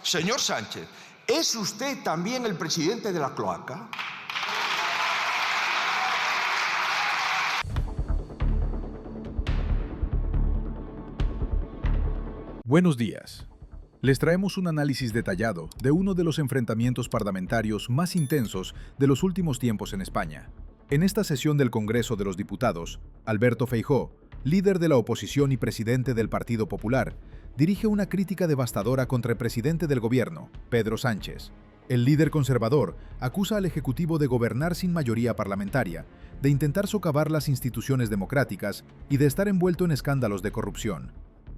Señor Sánchez, ¿es usted también el presidente de la cloaca? Buenos días. Les traemos un análisis detallado de uno de los enfrentamientos parlamentarios más intensos de los últimos tiempos en España. En esta sesión del Congreso de los Diputados, Alberto Feijóo, líder de la oposición y presidente del Partido Popular, dirige una crítica devastadora contra el presidente del gobierno, Pedro Sánchez. El líder conservador acusa al Ejecutivo de gobernar sin mayoría parlamentaria, de intentar socavar las instituciones democráticas y de estar envuelto en escándalos de corrupción.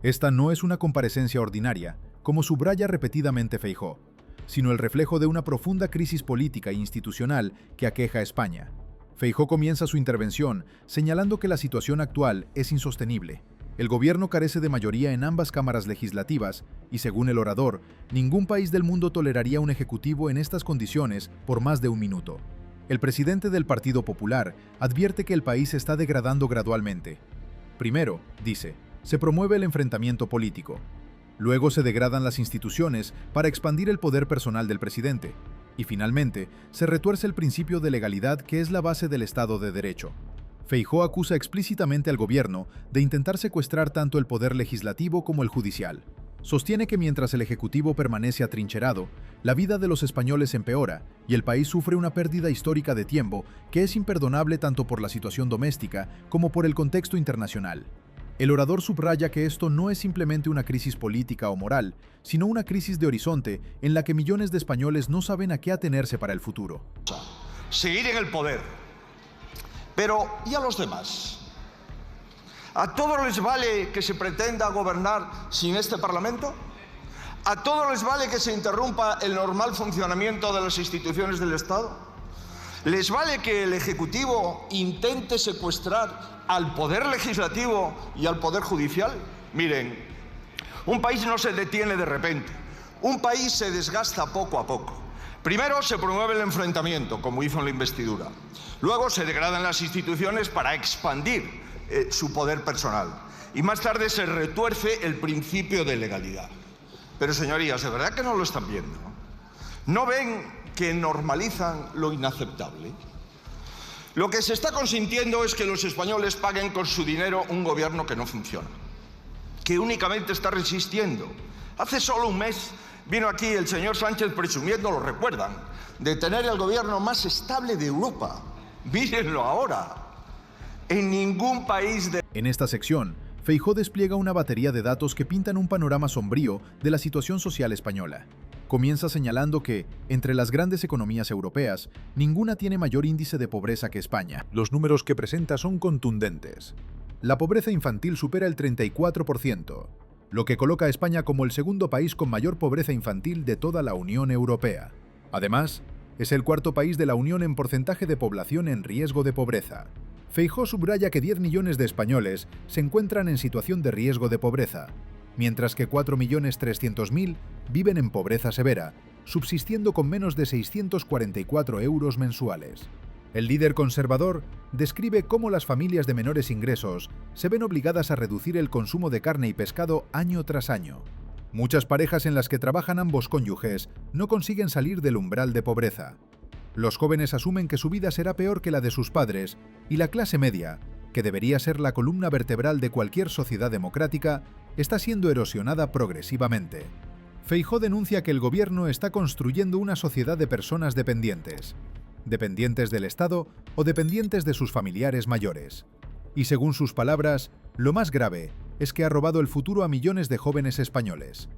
Esta no es una comparecencia ordinaria, como subraya repetidamente Feijóo, sino el reflejo de una profunda crisis política e institucional que aqueja a España. Feijóo comienza su intervención señalando que la situación actual es insostenible. El gobierno carece de mayoría en ambas cámaras legislativas y, según el orador, ningún país del mundo toleraría un ejecutivo en estas condiciones por más de un minuto. El presidente del Partido Popular advierte que el país se está degradando gradualmente. Primero, dice, se promueve el enfrentamiento político. Luego se degradan las instituciones para expandir el poder personal del presidente. Y finalmente, se retuerce el principio de legalidad que es la base del Estado de Derecho. Feijóo acusa explícitamente al gobierno de intentar secuestrar tanto el poder legislativo como el judicial. Sostiene que mientras el Ejecutivo permanece atrincherado, la vida de los españoles empeora y el país sufre una pérdida histórica de tiempo que es imperdonable tanto por la situación doméstica como por el contexto internacional. El orador subraya que esto no es simplemente una crisis política o moral, sino una crisis de horizonte en la que millones de españoles no saben a qué atenerse para el futuro. Seguir en el poder. Pero, ¿y a los demás? ¿A todos les vale que se pretenda gobernar sin este Parlamento? ¿A todos les vale que se interrumpa el normal funcionamiento de las instituciones del Estado? ¿Les vale que el Ejecutivo intente secuestrar al Poder Legislativo y al Poder Judicial? Miren, un país no se detiene de repente. Un país se desgasta poco a poco. Primero se promueve el enfrentamiento, como hizo en la investidura. Luego se degradan las instituciones para expandir su poder personal. Y más tarde se retuerce el principio de legalidad. Pero, señorías, ¿de verdad que no lo están viendo? ¿No ven que normalizan lo inaceptable? Lo que se está consintiendo es que los españoles paguen con su dinero un gobierno que no funciona, que únicamente está resistiendo. Hace solo un mes vino aquí el señor Sánchez presumiendo, lo recuerdan, de tener el gobierno más estable de Europa. Mírenlo ahora. En ningún país de... En esta sección, Feijóo despliega una batería de datos que pintan un panorama sombrío de la situación social española. Comienza señalando que, entre las grandes economías europeas, ninguna tiene mayor índice de pobreza que España. Los números que presenta son contundentes. La pobreza infantil supera el 34%, lo que coloca a España como el segundo país con mayor pobreza infantil de toda la Unión Europea. Además, es el cuarto país de la Unión en porcentaje de población en riesgo de pobreza. Feijóo subraya que 10 millones de españoles se encuentran en situación de riesgo de pobreza, mientras que 4.300.000 viven en pobreza severa, subsistiendo con menos de 644 euros mensuales. El líder conservador describe cómo las familias de menores ingresos se ven obligadas a reducir el consumo de carne y pescado año tras año. Muchas parejas en las que trabajan ambos cónyuges no consiguen salir del umbral de pobreza. Los jóvenes asumen que su vida será peor que la de sus padres y la clase media, que debería ser la columna vertebral de cualquier sociedad democrática, está siendo erosionada progresivamente. Feijóo denuncia que el gobierno está construyendo una sociedad de personas dependientes del Estado o dependientes de sus familiares mayores. Y según sus palabras, lo más grave es que ha robado el futuro a millones de jóvenes españoles.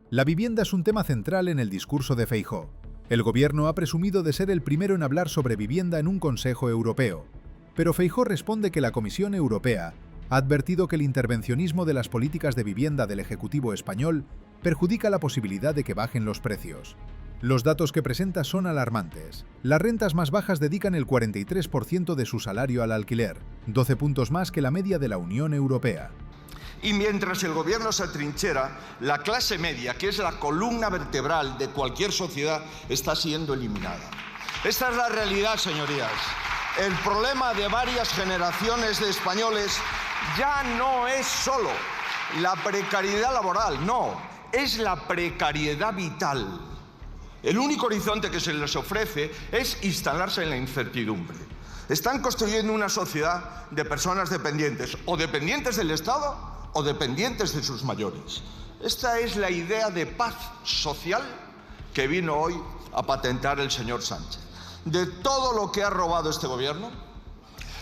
La vivienda es un tema central en el discurso de Feijóo. El gobierno ha presumido de ser el primero en hablar sobre vivienda en un Consejo Europeo. Pero Feijóo responde que la Comisión Europea ha advertido que el intervencionismo de las políticas de vivienda del Ejecutivo español perjudica la posibilidad de que bajen los precios. Los datos que presenta son alarmantes. Las rentas más bajas dedican el 43% de su salario al alquiler, 12 puntos más que la media de la Unión Europea. Y mientras el gobierno se atrinchera, la clase media, que es la columna vertebral de cualquier sociedad, está siendo eliminada. Esta es la realidad, señorías. El problema de varias generaciones de españoles ya no es solo la precariedad laboral, no. es la precariedad vital. El único horizonte que se les ofrece es instalarse en la incertidumbre. Están construyendo una sociedad de personas dependientes, o dependientes del Estado o dependientes de sus mayores. Esta es la idea de paz social que vino hoy a patentar el señor Sánchez. De todo lo que ha robado este gobierno,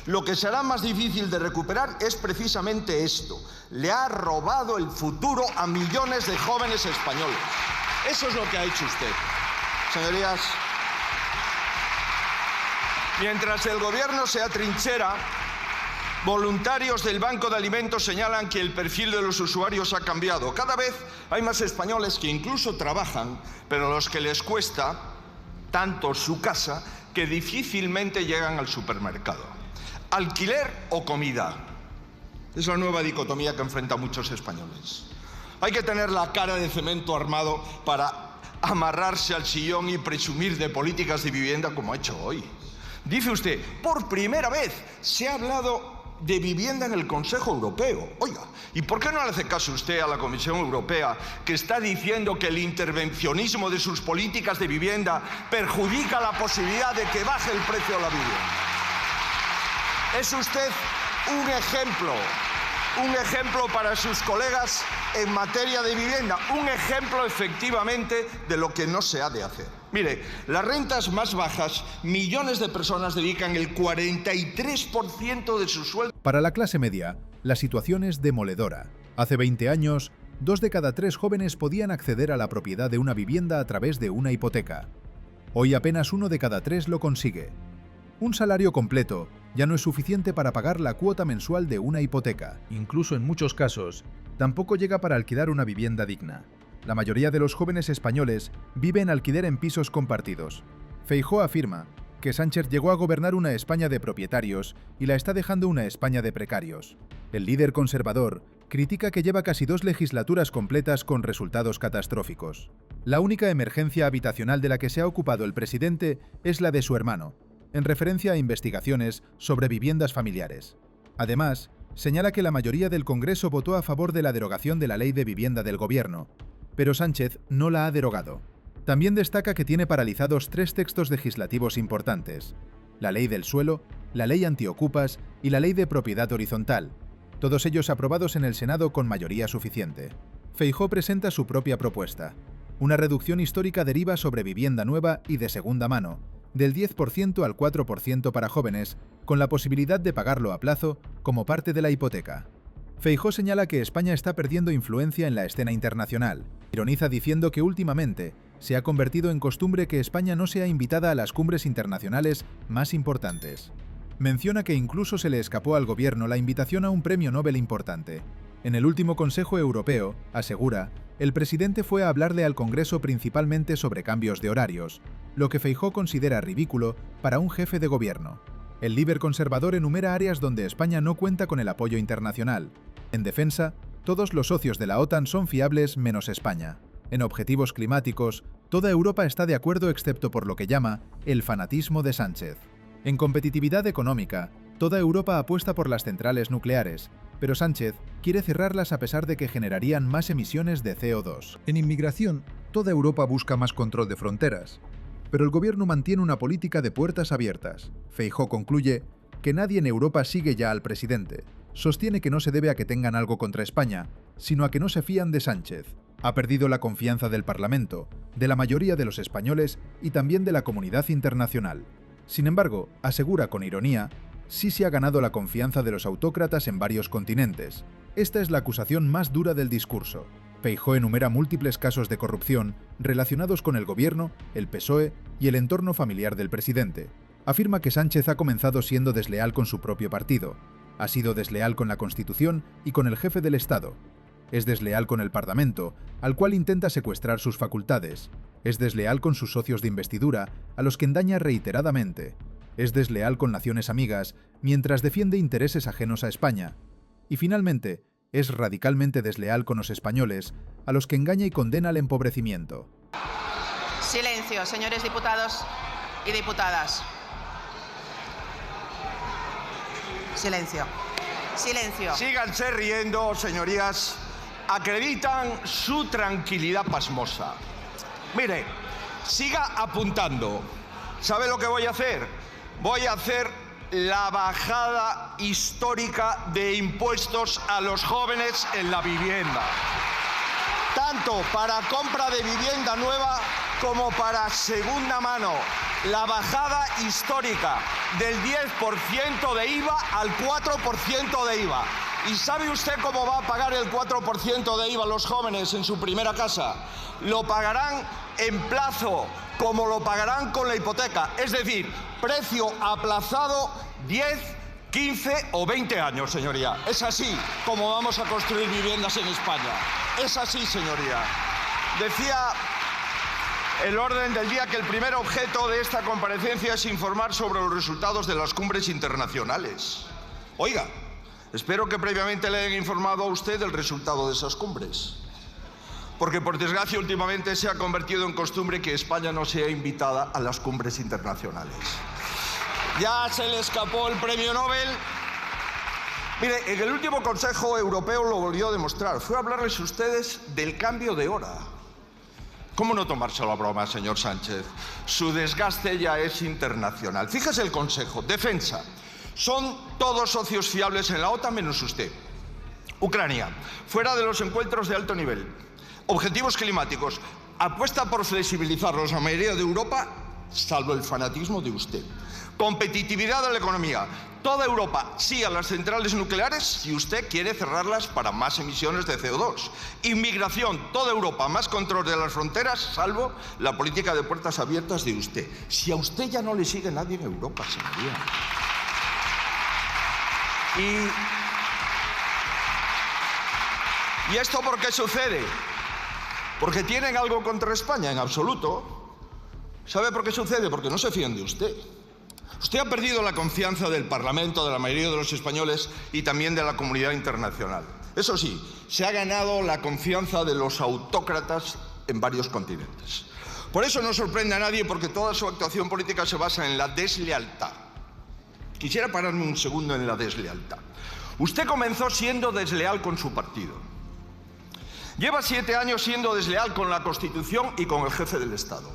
lo que será más difícil de recuperar es precisamente esto. Le ha robado el futuro a millones de jóvenes españoles. Eso es lo que ha hecho usted. Señorías, mientras el gobierno se atrinchera, voluntarios del Banco de Alimentos señalan que el perfil de los usuarios ha cambiado. Cada vez hay más españoles que incluso trabajan, pero a los que les cuesta tanto su casa que difícilmente llegan al supermercado. Alquiler o comida. Es la nueva dicotomía que enfrenta a muchos españoles. Hay que tener la cara de cemento armado para amarrarse al sillón y presumir de políticas de vivienda como ha hecho hoy. Dice usted, por primera vez se ha hablado de vivienda en el Consejo Europeo. Oiga, ¿y por qué no le hace caso usted a la Comisión Europea, que está diciendo que el intervencionismo de sus políticas de vivienda perjudica la posibilidad de que baje el precio de la vivienda? Es usted un ejemplo para sus colegas en materia de vivienda, un ejemplo efectivamente de lo que no se ha de hacer. Mire, las rentas más bajas, millones de personas dedican el 43% de su sueldo. Para la clase media, la situación es demoledora. Hace 20 años, 2 de cada 3 jóvenes podían acceder a la propiedad de una vivienda a través de una hipoteca. Hoy apenas 1 de cada 3 lo consigue. Un salario completo ya no es suficiente para pagar la cuota mensual de una hipoteca. Incluso en muchos casos, tampoco llega para alquilar una vivienda digna. La mayoría de los jóvenes españoles vive en alquiler en pisos compartidos. Feijóo afirma que Sánchez llegó a gobernar una España de propietarios y la está dejando una España de precarios. El líder conservador critica que lleva casi 2 legislaturas completas con resultados catastróficos. La única emergencia habitacional de la que se ha ocupado el presidente es la de su hermano, en referencia a investigaciones sobre viviendas familiares. Además, señala que la mayoría del Congreso votó a favor de la derogación de la Ley de Vivienda del Gobierno, pero Sánchez no la ha derogado. También destaca que tiene paralizados 3 textos legislativos importantes: la Ley del Suelo, la Ley Antiocupas y la Ley de Propiedad Horizontal, todos ellos aprobados en el Senado con mayoría suficiente. Feijóo presenta su propia propuesta. Una reducción histórica deriva sobre vivienda nueva y de segunda mano, del 10% al 4% para jóvenes, con la posibilidad de pagarlo a plazo como parte de la hipoteca. Feijóo señala que España está perdiendo influencia en la escena internacional. Ironiza diciendo que últimamente se ha convertido en costumbre que España no sea invitada a las cumbres internacionales más importantes. Menciona que incluso se le escapó al gobierno la invitación a un premio Nobel importante. En el último Consejo Europeo, asegura, el presidente fue a hablarle al Congreso principalmente sobre cambios de horarios, lo que Feijóo considera ridículo para un jefe de gobierno. El líder conservador enumera áreas donde España no cuenta con el apoyo internacional. En defensa, todos los socios de la OTAN son fiables menos España. En objetivos climáticos, toda Europa está de acuerdo excepto por lo que llama el fanatismo de Sánchez. En competitividad económica, toda Europa apuesta por las centrales nucleares, pero Sánchez quiere cerrarlas a pesar de que generarían más emisiones de CO2. En inmigración, toda Europa busca más control de fronteras, pero el gobierno mantiene una política de puertas abiertas. Feijóo concluye que nadie en Europa sigue ya al presidente. Sostiene que no se debe a que tengan algo contra España, sino a que no se fían de Sánchez. Ha perdido la confianza del Parlamento, de la mayoría de los españoles y también de la comunidad internacional. Sin embargo, asegura con ironía, sí se ha ganado la confianza de los autócratas en varios continentes. Esta es la acusación más dura del discurso. Feijóo enumera múltiples casos de corrupción relacionados con el gobierno, el PSOE y el entorno familiar del presidente. Afirma que Sánchez ha comenzado siendo desleal con su propio partido, ha sido desleal con la Constitución y con el jefe del Estado. Es desleal con el Parlamento, al cual intenta secuestrar sus facultades. Es desleal con sus socios de investidura, a los que engaña reiteradamente. Es desleal con naciones amigas, mientras defiende intereses ajenos a España. Y finalmente, es radicalmente desleal con los españoles, a los que engaña y condena al empobrecimiento. Silencio, señores diputados y diputadas. Silencio. Silencio. Síganse riendo, señorías, acreditan su tranquilidad pasmosa. Mire, siga apuntando. ¿Sabe lo que voy a hacer? Voy a hacer la bajada histórica de impuestos a los jóvenes en la vivienda. Tanto para compra de vivienda nueva como para segunda mano. La bajada histórica del 10% de IVA al 4% de IVA. ¿Y sabe usted cómo va a pagar el 4% de IVA los jóvenes en su primera casa? Lo pagarán en plazo, como lo pagarán con la hipoteca. Es decir, precio aplazado 10, 15 o 20 años, señoría. Es así como vamos a construir viviendas en España. Es así, señoría. Decía el orden del día que el primer objeto de esta comparecencia es informar sobre los resultados de las cumbres internacionales. Oiga, espero que previamente le hayan informado a usted del resultado de esas cumbres. Porque, por desgracia, últimamente se ha convertido en costumbre que España no sea invitada a las cumbres internacionales. Ya se le escapó el premio Nobel. Mire, en el último Consejo Europeo lo volvió a demostrar. Fue a hablarles a ustedes del cambio de hora. ¿Cómo no tomárselo a broma, señor Sánchez? Su desgaste ya es internacional. Fíjese el Consejo. Defensa. Son todos socios fiables en la OTAN menos usted. Ucrania. Fuera de los encuentros de alto nivel. Objetivos climáticos. Apuesta por flexibilizarlos la mayoría de Europa, salvo el fanatismo de usted. Competitividad de la economía. Toda Europa sí a las centrales nucleares si usted quiere cerrarlas para más emisiones de CO2. Inmigración. Toda Europa más control de las fronteras, salvo la política de puertas abiertas de usted. Si a usted ya no le sigue nadie en Europa, señoría. ¿Y esto por qué sucede? ¿Porque tienen algo contra España? En absoluto. ¿Sabe por qué sucede? Porque no se fían de usted. Usted ha perdido la confianza del Parlamento, de la mayoría de los españoles y también de la comunidad internacional. Eso sí, se ha ganado la confianza de los autócratas en varios continentes. Por eso no sorprende a nadie, porque toda su actuación política se basa en la deslealtad. Quisiera pararme un segundo en la deslealtad. Usted comenzó siendo desleal con su partido. Lleva 7 años siendo desleal con la Constitución y con el jefe del Estado.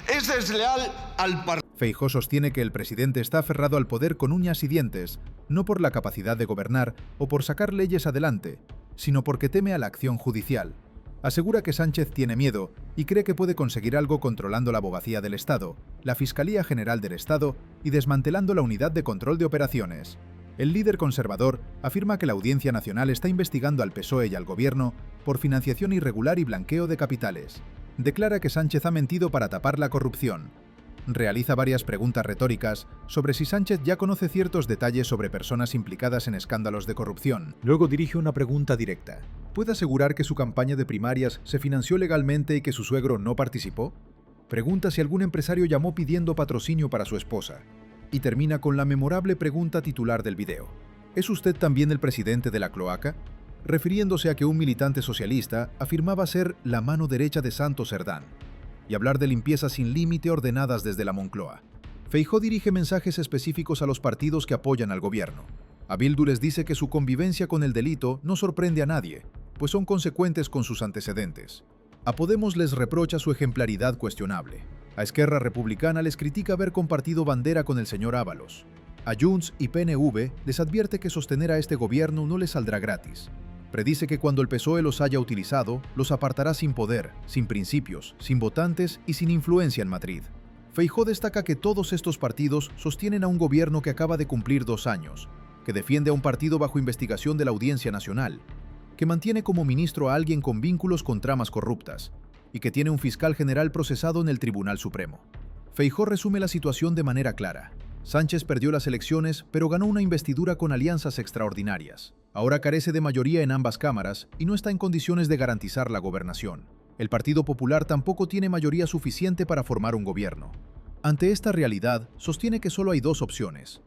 Es desleal al partido. Feijóo sostiene que el presidente está aferrado al poder con uñas y dientes, no por la capacidad de gobernar o por sacar leyes adelante, sino porque teme a la acción judicial. Asegura que Sánchez tiene miedo y cree que puede conseguir algo controlando la abogacía del Estado, la Fiscalía General del Estado y desmantelando la Unidad de Control de Operaciones. El líder conservador afirma que la Audiencia Nacional está investigando al PSOE y al Gobierno por financiación irregular y blanqueo de capitales. Declara que Sánchez ha mentido para tapar la corrupción. Realiza varias preguntas retóricas sobre si Sánchez ya conoce ciertos detalles sobre personas implicadas en escándalos de corrupción. Luego dirige una pregunta directa. ¿Puede asegurar que su campaña de primarias se financió legalmente y que su suegro no participó? Pregunta si algún empresario llamó pidiendo patrocinio para su esposa. Y termina con la memorable pregunta titular del video. ¿Es usted también el presidente de la cloaca? Refiriéndose a que un militante socialista afirmaba ser la mano derecha de Santos Cerdán. Y hablar de limpieza sin límite ordenadas desde la Moncloa. Feijóo dirige mensajes específicos a los partidos que apoyan al gobierno. A Bildu les dice que su convivencia con el delito no sorprende a nadie, pues son consecuentes con sus antecedentes. A Podemos les reprocha su ejemplaridad cuestionable. A Esquerra Republicana les critica haber compartido bandera con el señor Ábalos. A Junts y PNV les advierte que sostener a este gobierno no les saldrá gratis. Predice que cuando el PSOE los haya utilizado, los apartará sin poder, sin principios, sin votantes y sin influencia en Madrid. Feijóo destaca que todos estos partidos sostienen a un gobierno que acaba de cumplir 2 años, que defiende a un partido bajo investigación de la Audiencia Nacional, que mantiene como ministro a alguien con vínculos con tramas corruptas y que tiene un fiscal general procesado en el Tribunal Supremo. Feijóo resume la situación de manera clara. Sánchez perdió las elecciones, pero ganó una investidura con alianzas extraordinarias. Ahora carece de mayoría en ambas cámaras y no está en condiciones de garantizar la gobernación. El Partido Popular tampoco tiene mayoría suficiente para formar un gobierno. Ante esta realidad, sostiene que solo hay 2 opciones.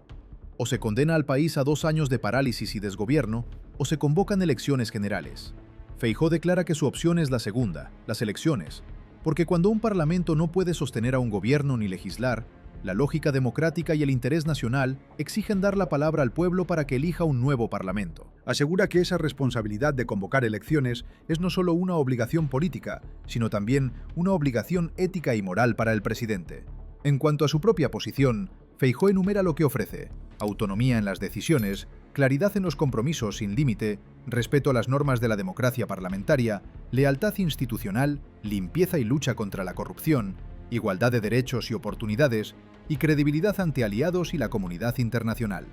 O se condena al país a 2 años de parálisis y desgobierno, o se convocan elecciones generales. Feijóo declara que su opción es la segunda, las elecciones, porque cuando un parlamento no puede sostener a un gobierno ni legislar, La lógica democrática y el interés nacional exigen dar la palabra al pueblo para que elija un nuevo parlamento. Asegura que esa responsabilidad de convocar elecciones es no solo una obligación política, sino también una obligación ética y moral para el presidente. En cuanto a su propia posición, Feijóo enumera lo que ofrece: autonomía en las decisiones, claridad en los compromisos sin límite, respeto a las normas de la democracia parlamentaria, lealtad institucional, limpieza y lucha contra la corrupción, igualdad de derechos y oportunidades, y credibilidad ante aliados y la comunidad internacional.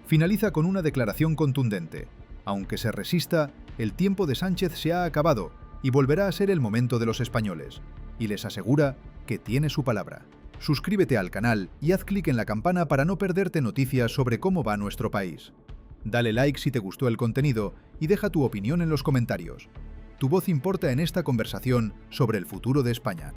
Finaliza con una declaración contundente: aunque se resista, el tiempo de Sánchez se ha acabado y volverá a ser el momento de los españoles, y les asegura que tiene su palabra. Suscríbete al canal y haz clic en la campana para no perderte noticias sobre cómo va nuestro país. Dale like si te gustó el contenido y deja tu opinión en los comentarios. Tu voz importa en esta conversación sobre el futuro de España.